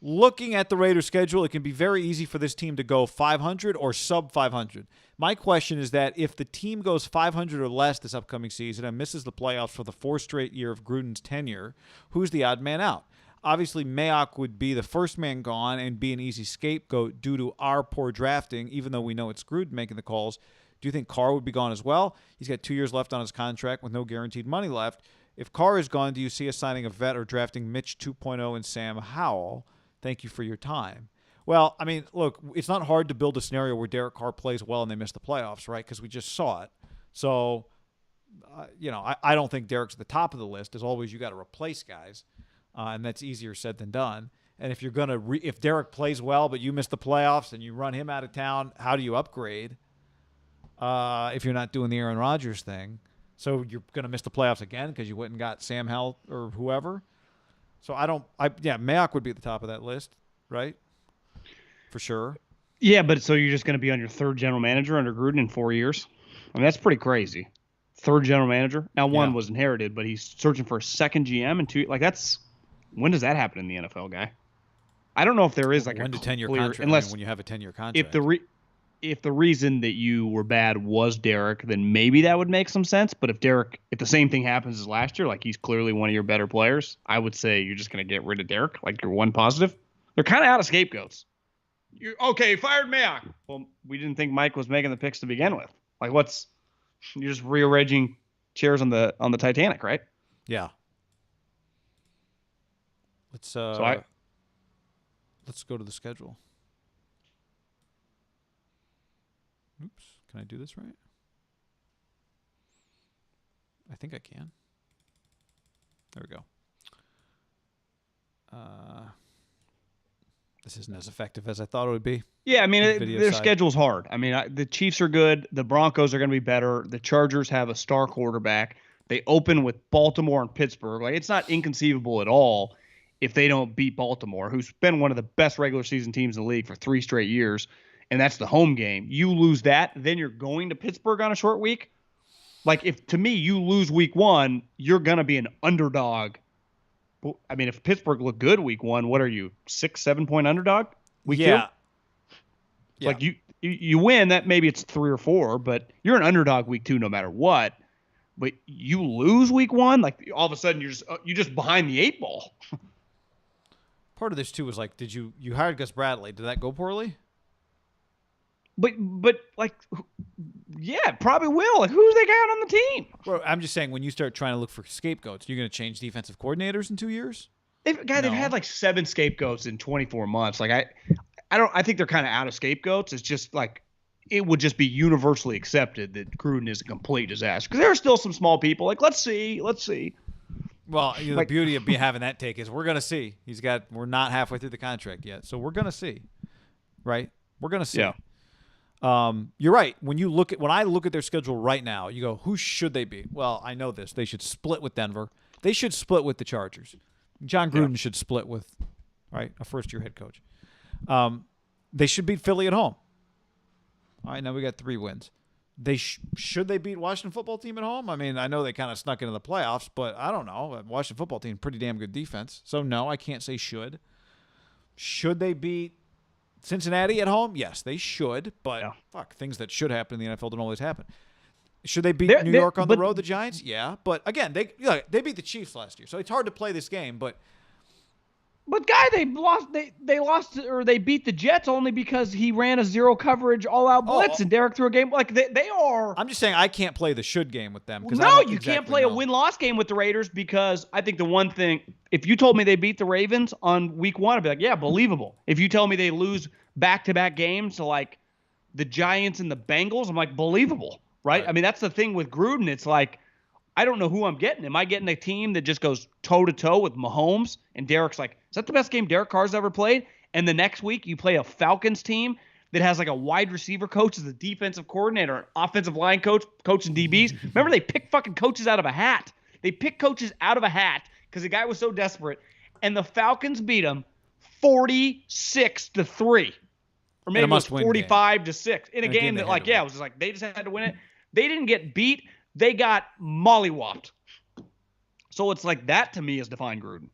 Looking at the Raiders' schedule, it can be very easy for this team to go 500 or sub 500. My question is that if the team goes 500 or less this upcoming season and misses the playoffs for the 4th straight year of Gruden's tenure, who's the odd man out? Obviously, Mayock would be the first man gone and be an easy scapegoat due to our poor drafting, even though we know it's Gruden making the calls. Do you think Carr would be gone as well? He's got 2 years left on his contract with no guaranteed money left. If Carr is gone, do you see us signing a vet or drafting Mitch 2.0 and Sam Howell? Thank you for your time. Well, I mean, look, it's not hard to build a scenario where Derek Carr plays well and they miss the playoffs, right? Because we just saw it. So, I don't think Derek's at the top of the list. As always, you got to replace guys, and that's easier said than done. And if you're gonna, if Derek plays well but you miss the playoffs and you run him out of town, how do you upgrade? If you're not doing the Aaron Rodgers thing, so you're gonna miss the playoffs again because you went and got Sam Howell or whoever. So Mayock would be at the top of that list, right? For sure. Yeah, but so you're just going to be on your 3rd general manager under Gruden in 4 years? I mean, that's pretty crazy. 3rd general manager. Now, one was inherited, but he's searching for a 2nd GM and 2. Like when does that happen in the NFL, guy? I don't know if there is like a 10-year contract. Unless when you have a 10-year contract. If the reason that you were bad was Derek, then maybe that would make some sense. But if the same thing happens as last year, like he's clearly one of your better players, I would say you're just going to get rid of Derek. Like you're one positive. They're kind of out of scapegoats. Fired Mayock. Well, we didn't think Mike was making the picks to begin with. Like you're just rearranging chairs on the Titanic, right? Yeah. Let's go to the schedule. Oops. Can I do this right? I think I can. There we go. This isn't as effective as I thought it would be. Yeah, I mean, their schedule's hard. I mean, the Chiefs are good. The Broncos are going to be better. The Chargers have a star quarterback. They open with Baltimore and Pittsburgh. Like, it's not inconceivable at all if they don't beat Baltimore, who's been one of the best regular season teams in the league for 3 straight years, and that's the home game. You lose that, then you're going to Pittsburgh on a short week. Like, if to me you lose week 1, you're gonna be an underdog. I mean, if Pittsburgh looked good week 1, what are you, 6-7 point underdog week 2? Yeah. Like you win that, maybe it's 3 or 4, but you're an underdog week 2 no matter what. But you lose week 1, like all of a sudden you're just behind the 8 ball. Part of this too was like, you hired Gus Bradley? Did that go poorly? But like, yeah, probably will. Like, who's they got on the team? Well, I'm just saying, when you start trying to look for scapegoats, you're going to change defensive coordinators in 2 years? They've had like 7 scapegoats in 24 months. Like, I think they're kind of out of scapegoats. It's just like, it would just be universally accepted that Gruden is a complete disaster. Because there are still some small people. Like, let's see. Well, the beauty of having that take is we're going to see. We're not halfway through the contract yet, so we're going to see, right? We're going to see. Yeah. You're right. When I look at their schedule right now, you go, who should they be? Well, I know this. They should split with Denver. They should split with the Chargers. John Gruden should split with, right, a first-year head coach. They should beat Philly at home. All right, now we got 3 wins. Should they beat Washington football team at home? I mean, I know they kind of snuck into the playoffs, but I don't know. Washington football team, pretty damn good defense. So, no, I can't say should. Should they beat Cincinnati at home? Yes, they should. But, things that should happen in the NFL don't always happen. Should they beat New York on the road, the Giants? Yeah. But, again, they beat the Chiefs last year. So, it's hard to play this game, but – Guy, they beat the Jets only because he ran a zero coverage all-out blitz and Derek threw a game. Like, they are. I'm just saying I can't play the should game with them. No, you can't play a win-loss game with the Raiders, because I think the one thing, if you told me they beat the Ravens on week 1, I'd be like, yeah, believable. If you tell me they lose back-to-back games to, like, the Giants and the Bengals, I'm like, believable, right? I mean, that's the thing with Gruden. It's like, I don't know who I'm getting. Am I getting a team that just goes toe-to-toe with Mahomes, and Derek's like, is that the best game Derek Carr's ever played? And the next week you play a Falcons team that has like a wide receiver coach as a defensive coordinator, an offensive line coach, coaching DBs. Remember, they pick fucking coaches out of a hat. They pick coaches out of a hat because the guy was so desperate. And the Falcons beat him 46-3. Or maybe it was 45-6 in a game that, like, it was just like they just had to win it. They didn't get beat. They got mollywopped. So it's like, that to me is define Gruden.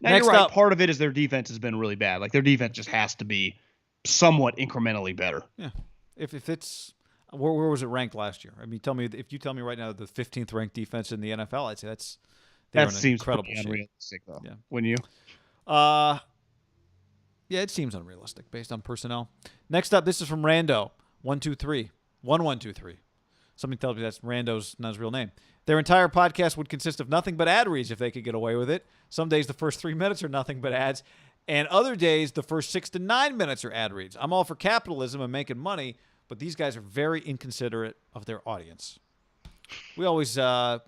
Now, you're right. Part of it is their defense has been really bad. Like, their defense just has to be somewhat incrementally better. Yeah. If it's where was it ranked last year? I mean, if you tell me right now the 15th ranked defense in the NFL, I'd say that seems incredible. Unrealistic, though. Yeah. Wouldn't you? Yeah, it seems unrealistic based on personnel. Next up, this is from Rando 123 1123. Somebody tells me that's Rando's not his real name. Their entire podcast would consist of nothing but ad reads if they could get away with it. Some days the first 3 minutes are nothing but ads, and other days the first 6 to 9 minutes are ad reads. I'm all for capitalism and making money, but these guys are very inconsiderate of their audience. We always, we're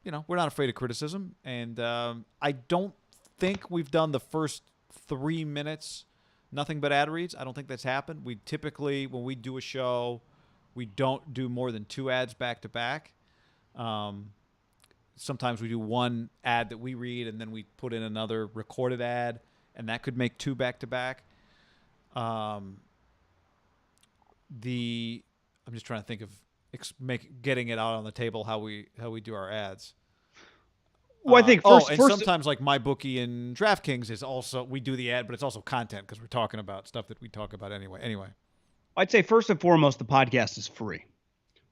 not afraid of criticism, and I don't think we've done the first 3 minutes nothing but ad reads. I don't think that's happened. We typically, when we do a show, we don't do more than 2 ads back to back. Sometimes we do one ad that we read and then we put in another recorded ad, and that could make 2 back to back. I'm just trying to think of getting it out on the table how we do our ads. Well, I think sometimes like MyBookie and DraftKings is also, we do the ad, but it's also content because we're talking about stuff that we talk about anyway. I'd say first and foremost, the podcast is free.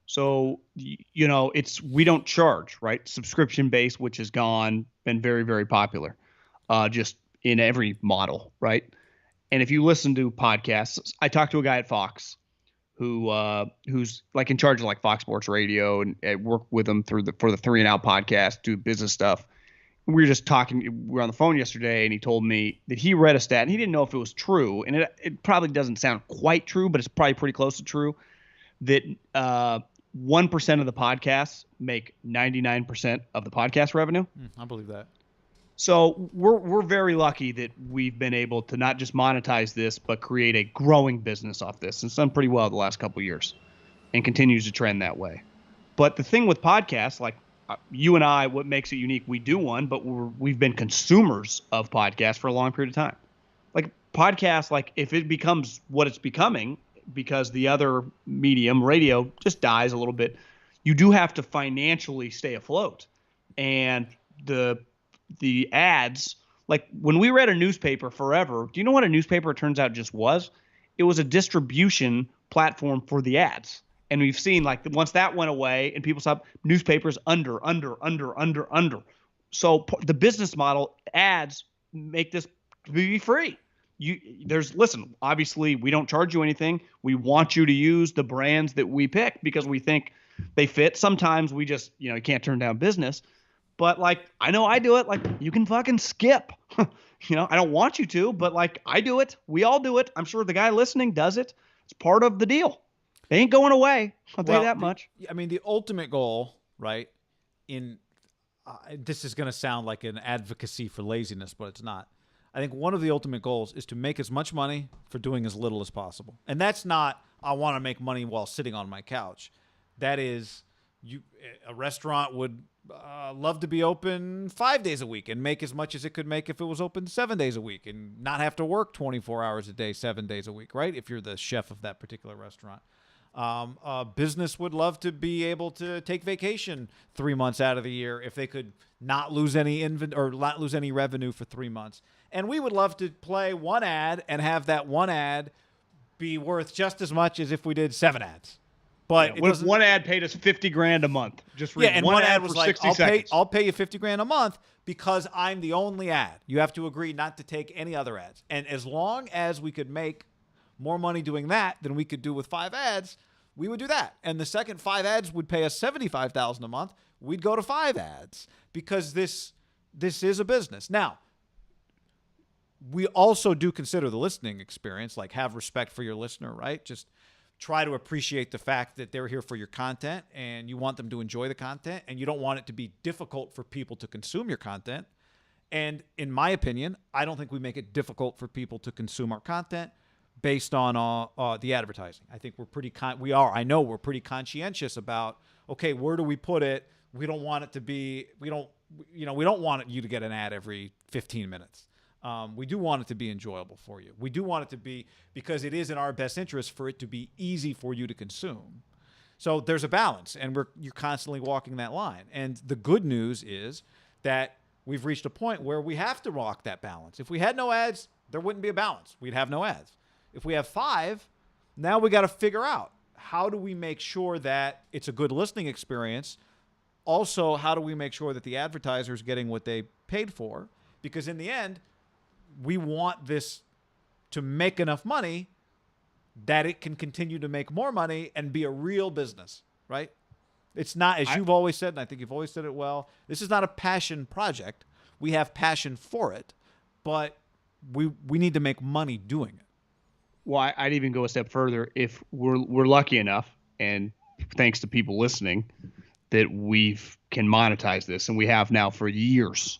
So, we don't charge, right? Subscription based, which has been very, very popular, just in every model, right? And if you listen to podcasts, I talked to a guy at Fox who's like in charge of like Fox Sports Radio, and I work with him for the 3 and Out podcast, do business stuff. We were just talking. We were on the phone yesterday, and he told me that he read a stat, and he didn't know if it was true, and it probably doesn't sound quite true, but it's probably pretty close to true, that 1% of the podcasts make 99% of the podcast revenue. I believe that. So we're very lucky that we've been able to not just monetize this, but create a growing business off this. It's done pretty well the last couple of years and continues to trend that way. But the thing with podcasts, like you and I, what makes it unique, we do one, but we've been consumers of podcasts for a long period of time. Like podcasts, like if it becomes what it's becoming, because the other medium, radio, just dies a little bit, you do have to financially stay afloat. And the ads, like when we read a newspaper forever, do you know what a newspaper, it turns out, just was? It was a distribution platform for the ads. And we've seen, like, once that went away and people stopped, newspapers under. So the business model, ads, make this be free. Listen, obviously we don't charge you anything. We want you to use the brands that we pick because we think they fit. Sometimes we just, you can't turn down business. But like, I know I do it. Like, you can fucking skip. I don't want you to, but like, I do it. We all do it. I'm sure the guy listening does it. It's part of the deal. They ain't going away. I'll tell you that much. I mean, the ultimate goal, right? This is going to sound like an advocacy for laziness, but it's not. I think one of the ultimate goals is to make as much money for doing as little as possible. And that's not, I want to make money while sitting on my couch. That is, a restaurant would love to be open 5 days a week and make as much as it could make if it was open 7 days a week and not have to work 24 hours a day, 7 days a week, right? If you're the chef of that particular restaurant. A business would love to be able to take vacation 3 months out of the year if they could not lose any not lose any revenue for 3 months. And we would love to play one ad and have that one ad be worth just as much as if we did 7 ads. But what if one ad paid us $50,000 a month? Just read and one ad was like, I'll pay you $50,000 a month because I'm the only ad. You have to agree not to take any other ads. And as long as we could make more money doing that than we could do with 5 ads, we would do that. And the second 5 ads would pay us $75,000 a month, we'd go to 5 ads because this is a business. Now, we also do consider the listening experience, like have respect for your listener, right? Just try to appreciate the fact that they're here for your content and you want them to enjoy the content and you don't want it to be difficult for people to consume your content. And in my opinion, I don't think we make it difficult for people to consume our content based on the advertising. I think we're pretty I know we're pretty conscientious about, okay, where do we put it? We don't want it to be, we don't want you to get an ad every 15 minutes. We do want it to be enjoyable for you. We do want it to be, because it is in our best interest for it to be easy for you to consume. So there's a balance, and you're constantly walking that line. And the good news is that we've reached a point where we have to walk that balance. If we had no ads, there wouldn't be a balance. We'd have no ads. If we have 5, now we got to figure out, how do we make sure that it's a good listening experience? Also, how do we make sure that the advertiser is getting what they paid for? Because in the end, we want this to make enough money that it can continue to make more money and be a real business, right? It's not, as you've always said, and I think you've always said it well, this is not a passion project. We have passion for it, but we need to make money doing it. Well, I'd even go a step further. If we're lucky enough, and thanks to people listening, that we can monetize this, and we have now for years.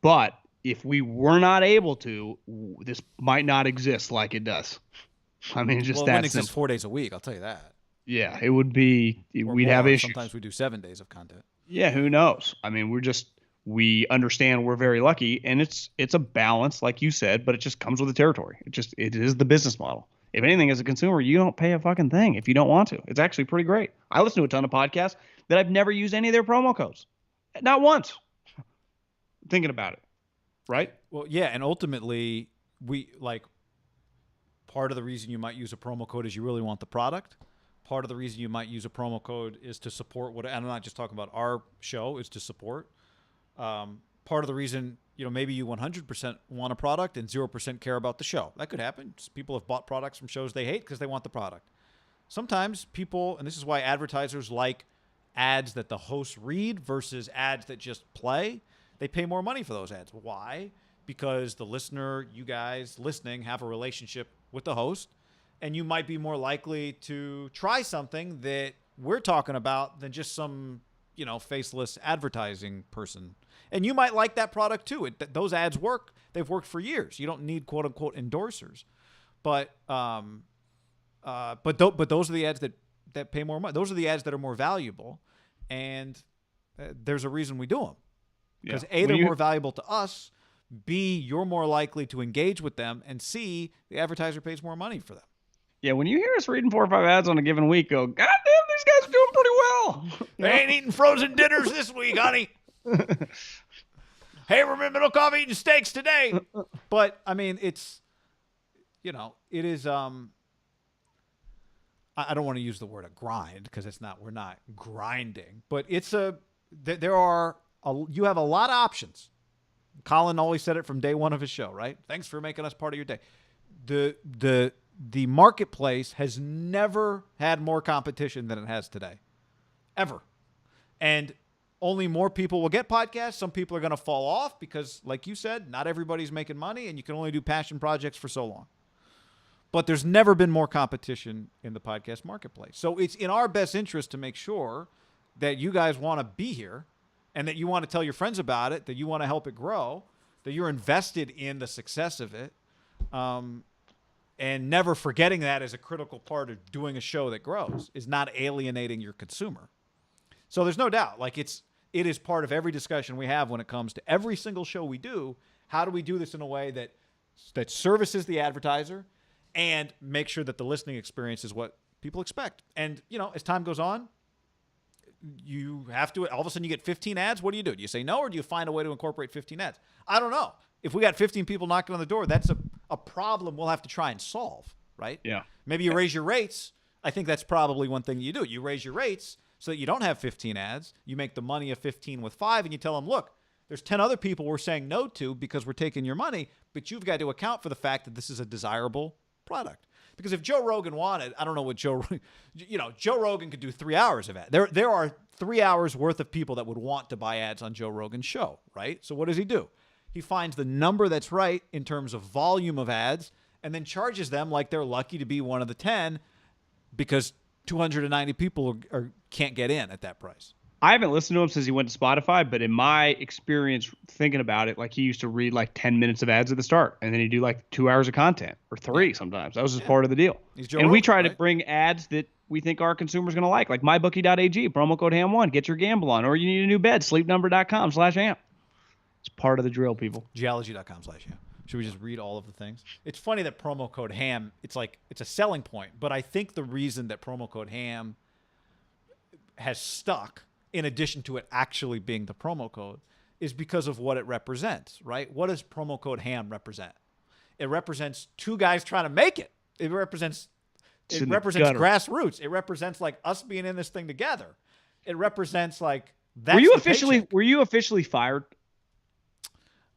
But if we were not able to, this might not exist like it does. I mean, just that. It wouldn't exist 4 days a week, I'll tell you that. Yeah, it would be. We'd have issues. Sometimes we do 7 days of content. Yeah, who knows? I mean, we understand we're very lucky, and it's a balance, like you said, but it just comes with the territory. It is the business model. If anything, as a consumer, you don't pay a fucking thing if you don't want to. It's actually pretty great. I listen to a ton of podcasts that I've never used any of their promo codes, not once. Thinking about it, right? Well, yeah, and ultimately, part of the reason you might use a promo code is you really want the product. Part of the reason you might use a promo code is to support and I'm not just talking about our show, is to support. Part of the reason, maybe you 100% want a product and 0% care about the show. That could happen. People have bought products from shows they hate because they want the product. Sometimes people, and this is why advertisers like ads that the hosts read versus ads that just play, they pay more money for those ads. Why? Because the listener, you guys listening, have a relationship with the host, and you might be more likely to try something that we're talking about than just some faceless advertising person. And you might like that product too. Those ads work. They've worked for years. You don't need quote unquote endorsers, but those are the ads that pay more money. Those are the ads that are more valuable. And there's a reason we do them. Because Yeah. A, they're more valuable to us. B, you're more likely to engage with them. And C, the advertiser pays more money for them. Yeah, when you hear us reading 4 or 5 ads on a given week, go, God damn, these guys are doing pretty well. They ain't eating frozen dinners this week, honey. Hey, we're in Middlecoff eating steaks today. But, I mean, it's, it is, I don't want to use the word a grind because we're not grinding. But it's you have a lot of options. Colin always said it from day one of his show, right? Thanks for making us part of your day. The marketplace has never had more competition than it has today, ever. And only more people will get podcasts. Some people are going to fall off because, like you said, not everybody's making money, and you can only do passion projects for so long. But there's never been more competition in the podcast marketplace. So it's in our best interest to make sure that you guys want to be here and that you want to tell your friends about it, that you want to help it grow, that you're invested in the success of it. And never forgetting that as a critical part of doing a show that grows is not alienating your consumer. So there's no doubt, it is part of every discussion we have when it comes to every single show we do. How do we do this in a way that services the advertiser and make sure that the listening experience is what people expect? And, as time goes on, you have to, all of a sudden you get 15 ads. What do? Do you say no, or do you find a way to incorporate 15 ads? I don't know. If we got 15 people knocking on the door, that's a problem we'll have to try and solve, right? Yeah. Maybe you raise your rates. I think that's probably one thing you do. You raise your rates so that you don't have 15 ads. You make the money of 15 with 5, and you tell them, look, there's 10 other people we're saying no to because we're taking your money, but you've got to account for the fact that this is a desirable product. Because if Joe Rogan wanted, I don't know what Joe Rogan could do 3 hours of ads. There are 3 hours worth of people that would want to buy ads on Joe Rogan's show, right? So what does he do? He finds the number that's right in terms of volume of ads and then charges them like they're lucky to be one of the 10 because 290 people can't get in at that price. I haven't listened to him since he went to Spotify, but in my experience thinking about it, he used to read 10 minutes of ads at the start, and then he'd do 2 hours of content or 3 sometimes. That was just part of the deal. We try to bring ads that we think our consumers going to like mybookie.ag, promo code HAM1, get your gamble on, or you need a new bed, sleepnumber.com/amp. It's part of the drill, people. Geology.com/ham. Should we just read all of the things? It's funny that promo code HAM, it's a selling point, but I think the reason that promo code HAM has stuck, in addition to it actually being the promo code, is because of what it represents, right? What does promo code HAM represent? It represents two guys trying to make it. It represents grassroots. It represents us being in this thing together. It represents that. Were you officially fired?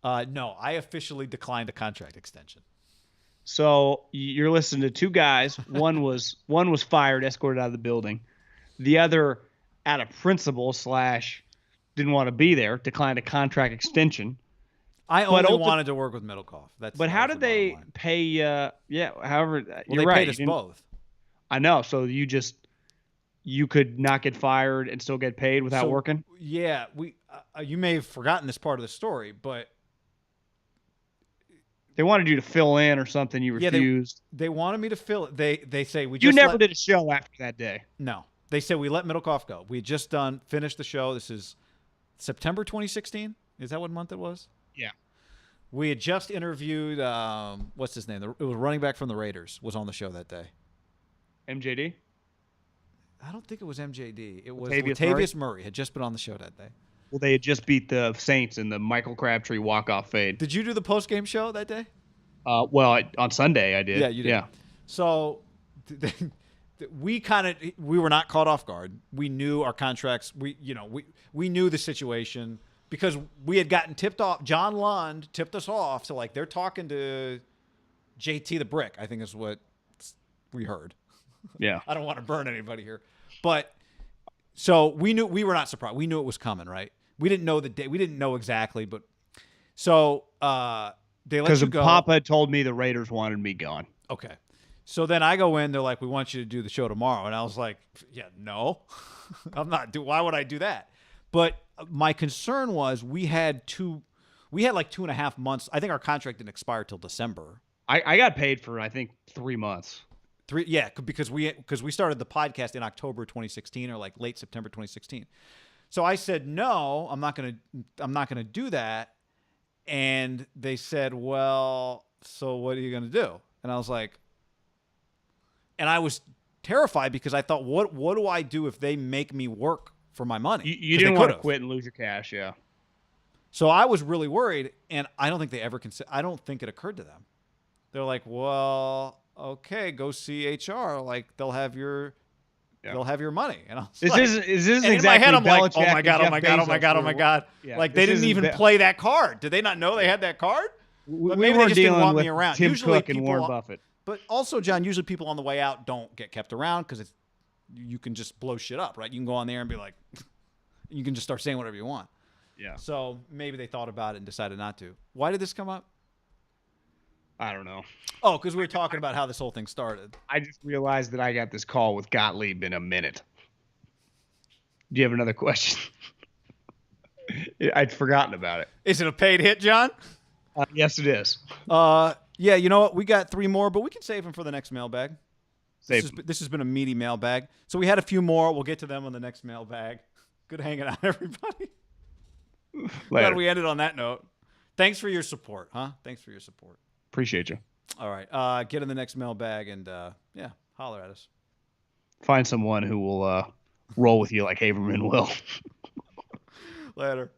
No, I officially declined a contract extension. So you're listening to two guys. One was fired, escorted out of the building. The other, out of principle / didn't want to be there, declined a contract extension. I only wanted to work with Middlecoff. But how did they pay? However, they paid us both. I know. So you could not get fired and still get paid without working. Yeah, you may have forgotten this part of the story, but they wanted you to fill in or something. You refused. They wanted me to fill it. They say you never did a show after that day. No, they said we let Middlecoff go. We had just finished the show. This is September 2016. Is that what month it was? Yeah. We had just interviewed, what's his name? It was running back from the Raiders was on the show that day. MJD? I don't think it was MJD. It was Latavius Murray had just been on the show that day. Well, they had just beat the Saints in the Michael Crabtree walk-off fade. Did you do the post-game show that day? On Sunday I did. Yeah, you did. Yeah. So we were not caught off guard. We knew our contracts. We knew the situation because we had gotten tipped off. John Lund tipped us off. So they're talking to JT the Brick, I think is what we heard. Yeah. I don't want to burn anybody here. But so we were not surprised. We knew it was coming, right? We didn't know the day. We didn't know exactly, but so they let you go. Because Papa told me the Raiders wanted me gone. Okay. So then I go in, they're like, we want you to do the show tomorrow. And I was like, yeah, no, I'm not. Why would I do that? But my concern was we had 2.5 months. I think our contract didn't expire till December. I got paid for, I think, 3 months. Because we started the podcast in October 2016 or late September 2016. So I said, no, I'm not going to do that. And they said, well, so what are you going to do? And I was like, and I was terrified because I thought, what do I do if they make me work for my money? You didn't want to quit and lose your cash. Yeah. So I was really worried, and I don't think they ever I don't think it occurred to them. They're like, well, okay, go see HR. Like they'll have your money. And I was is this and exactly? In my head, I'm like, Belichick oh my god. Yeah, like they didn't even play that card. Did they not know they had that card? We maybe were they just didn't dealing want with me around. Tim Usually Cook and Warren Buffett. But also, John, usually people on the way out don't get kept around because you can just blow shit up, right? You can go on there and be like, you can just start saying whatever you want. Yeah. So maybe they thought about it and decided not to. Why did this come up? I don't know. Oh, because we were talking about how this whole thing started. I just realized that I got this call with Gottlieb in a minute. Do you have another question? I'd forgotten about it. Is it a paid hit, John? Yes, it is. Yeah, you know what? We got 3 more, but we can save them for the next mailbag. This has been a meaty mailbag. So we had a few more. We'll get to them on the next mailbag. Good hanging out, everybody. Glad we ended on that note. Thanks for your support, huh? Thanks for your support. Appreciate you. All right. Get in the next mailbag and, holler at us. Find someone who will roll with you like Haberman will. Later.